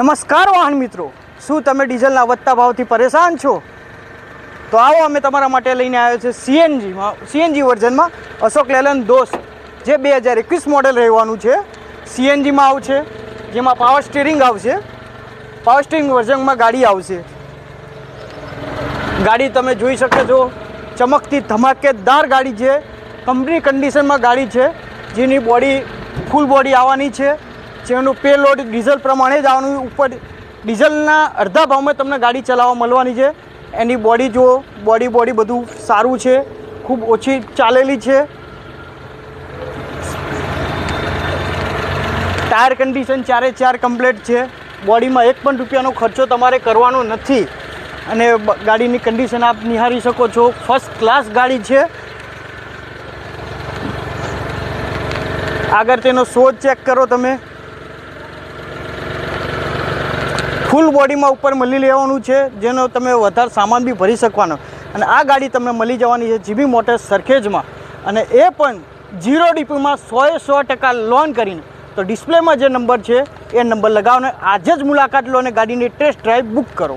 નમસ્કાર વાહન મિત્રો, શું તમે ડીઝલના વધતા ભાવથી પરેશાન છો? તો આવો અમે તમારા માટે લઈને આવ્યો છે સીએનજી વર્ઝનમાં અશોક લેલન દોસ્ત, જે 2021 મોડેલ રહેવાનું છે. સીએનજીમાં આવશે, જેમાં પાવર સ્ટીરિંગ આવશે. પાવર સ્ટીરિંગ વર્ઝનમાં ગાડી આવશે. ગાડી તમે જોઈ શકો છો, ચમકતી ધમાકેદાર ગાડી છે. કંપની કન્ડિશનમાં ગાડી છે, જેની બોડી ફૂલ બોડી આવવાની છે. જેનું પે લોડ ડીઝલ પ્રમાણે જ આવવાનું. ઉપર ડીઝલના અડધા ભાવમાં તમને ગાડી ચલાવવા મળવાની છે. એની બોડી જુઓ, બોડી બધું સારું છે, ખૂબ ઓછી ચાલેલી છે. ટાયર કન્ડિશન 4 કમ્પ્લીટ છે. બોડીમાં એક પણ રૂપિયાનો ખર્ચો તમારે કરવાનો નથી. અને ગાડીની કન્ડિશન આપ નિહાળી શકો છો, ફર્સ્ટ ક્લાસ ગાડી છે. આગળ તેનો શોજ ચેક કરો તમે. ફૂલ બોડીમાં ઉપર મળી લેવાનું છે, જેનો તમે વધારે સામાન બી ભરી શકવાનો. અને આ ગાડી તમને મળી જવાની છે જીબી મોટર્સ સરખેજમાં, અને એ પણ 0 DPમાં 100% લોન કરીને. તો ડિસ્પ્લેમાં જે નંબર છે એ નંબર લગાવને આજે જ મુલાકાત લો અને ગાડીની ટેસ્ટ ડ્રાઈવ બુક કરો.